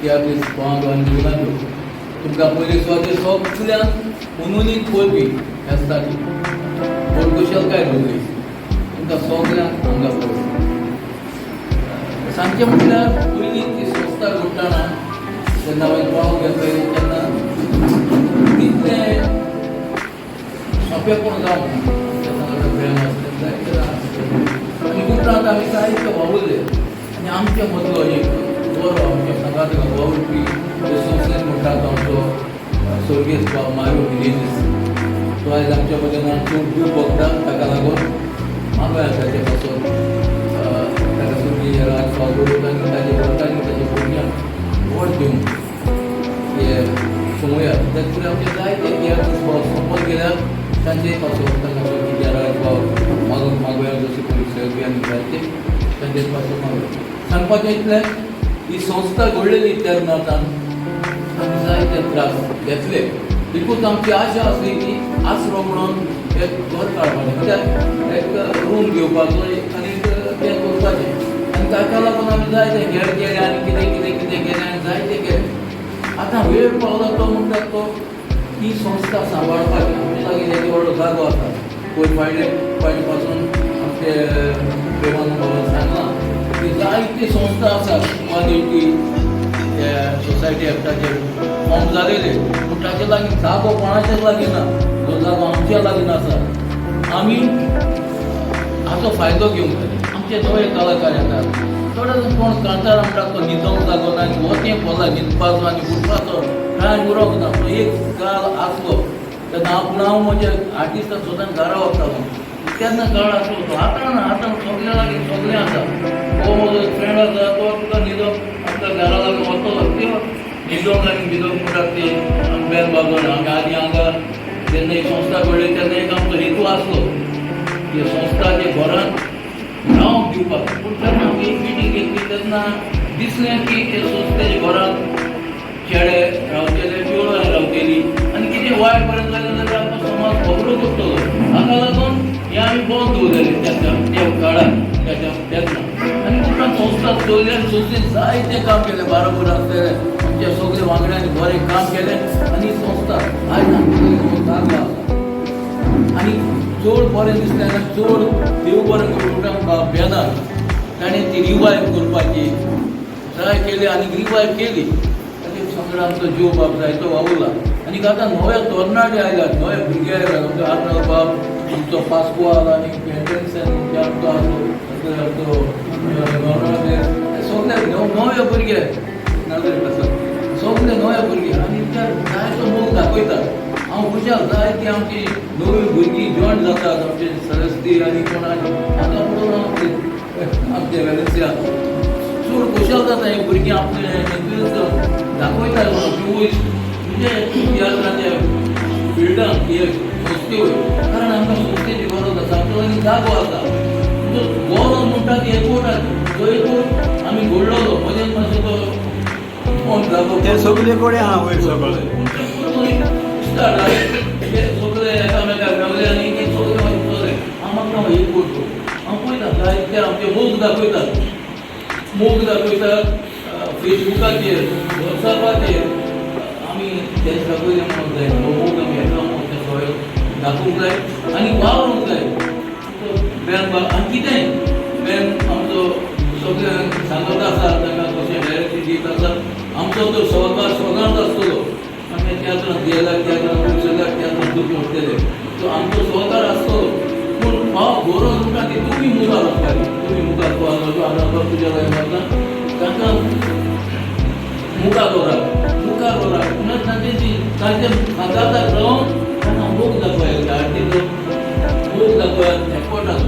त्या दीस गोंयांत निवडून तुमकां पयलीं सुवातेर सगळ्यान उनुनीत बोलपी आसता ती कुशलकाय दवरली तुमकां सगळ्यांक हांगा पळय सांगचें म्हटल्यार पयलीं ती संस्था घडटाना जेन्ना हांवें पळोवंक गेल्ले तेन्ना तितलें सोंपेपण जावंक ना तेन्ना प्रेम आसलें आनी उपरांत आमी जायते वावुरले आनी आमचे मदलो एक बरो आमच्या संघात वावुरपी संस्थेन म्हणटा तो आमचो स्वर्गीय मारू मिनेजीस तो आयज आमच्या मदीं ना खूब दूख भोगता ताका लागून मागोया ताचे पासून ताका स्वर्गीय राजपाल दवरता आनी ताचे भोवतानी ताच्या भुरग्यांक व्हड दिवंक हे समोया त्याच फुडें आमचे जायते देव सोंपत गेल्यार तांचे पासून ताका स्वर्गीय राजपाल मागोया जशें पयलीं सगळीं आनी जायते तांचे पासून मागोया सांगपाचें इतलें ही संस्था घडलेली तेन्नाच्यान आमी जायते त्रास घेतले देखून आमची आशा आसली की आसरो म्हणून एक घर काडपाचें म्हणजे एक रूम घेवपाचो आनी तें करपाचें आनी ताका लागून आमी जायते घेर केले आनी कितें कितें कितें केलें आनी जायते केलें आतां वेळ पावलो तो म्हणटा तो ही संस्था सांबाळपाची आमचे लागीं एक व्हडलो जागो आसा पयर फाटले पासून आमचे प्रेमानंद बाबान सांगलां की जायती संस्था आसात 180 सोसायटी एक्टाचेर फॉर्म जालेले पूण ताचे लागीं जागो कोणाचेच लागीं ना जो जागो आमच्या लागीं आसा आमी हाचो फायदो घेवंक जाय आमचे नवे कलाकार येतात थोडे कोण कांतार म्हणटा तो न्हिदोंक जागो ना आनी हो तें बोला न्हिदपाचो आनी उठपाचो कांय उरोंक ना तो एक काळ आसलो तेन्ना हांव म्हजे आर्टिस्टाक सुद्दां घरा वतालो तेन्ना काळ आसलो तो आतां सगळ्या लागीं सगळें आसा हो म्हजो फ्रेंड आसा तो तुका न्हिदोंक आमच्या घरा लागून वतलो त्यो न्हिदोंक आनी न्हिदोंक म्हणटात ते बेल बाजोन हांगा आदी हांगा जेन्ना ही संस्था घडली तेन्ना एक आमचो हेतू आसलो की संस्थाचे घरांत रावंक दिवपाक पूण तेन्ना आमी एक मिटींग घेतली तेन्ना दिसलें की ते संस्थेच्या घरांत चेडे रावतले चेडवां रावतली आनी कितें वायट पर्यंत जालें जाल्यार आमचो समाज खबरो करतलो हाका लागून हें आमी बंद दवरलेलें त्या काळार तेन्ना आनी उपरांत संस्था चलली आनी संस्थेन जायतें काम केलें बाराबर आसलेलें आमच्या सगळ्या वांगड्यांनी बरें काम केलें आनी संस्था आयज आमचो जागो आसा आनी चड बरें दिसलें आनी चड देव बरें करून आमकां बेनार ताणें ती रिवायव करपाची ट्राय केली आनी रिवायव केली ताचे सगळें आमचो जीव बाब जायतो वावुरला आनी आतां नवे तरणाटे आयल्यात नवे भुरगे आयल्यात आमचो आर्नल बाब आमचो पास्कोवाल आनी पेंटेन्सन आमचो सगळे नवे भुरगे नागरीक आसात सगळे नवे भुरगे आनी ते जायतो मोग दाखयतात हांव खुशाल जायती आमची नवी भुरगीं जॉयन जातात आमचे सरस्ती आनी कोणाचे आतां पळोवन आमचे वेलेंसिया चड खुशाल जाता ही भुरगीं आपले दाखयतात म्हणजे इतिहासाच्या फिल्डांत हे संस्थे कारण आमकां संस्थेची गरज आसा आमच्या लागीं जागो आसा गरज म्हणटा ती एकवट आसा तो एकवट आमी घडलोलो मजेन मातसो तो जागो ते सगळे कडेन आहा वयर सगळे सगळे एकामेकाक मेवले आनी सगळे चले आमकां एकवट हांव पळयता जायते आमचे मोग दाखयतात फेसबुकाचेर वॉट्सॅपाचेर आमी ते सगळे म्हणूंक जाय हो मोग आमी येता म्हणून ते सगळे दाखोवंक जाय आनी वावरूंक जाय बेन आनी कितेंय बेन आमचो सगळे सांगत आसा ताका कशें डायरेक्ट दीत आसा आमचो तो सहकार सगळ्यांत आसतलो आमी तियात्रांत गेल्यार तियात्रांत सगळ्याक तियात्रांत दूख म्हणटले तो आमचो सहकार आसतलो पूण हांव गरज म्हणटा ती तुमी मुखार वचपाची तुमी मुखार आदार तुज्या लागीं वता ताका मुखार व्हरात पुणून तांचे हाताक रावन तांकां मोग दाखयात आर्टीचो मोग दाखयात एकवटाचो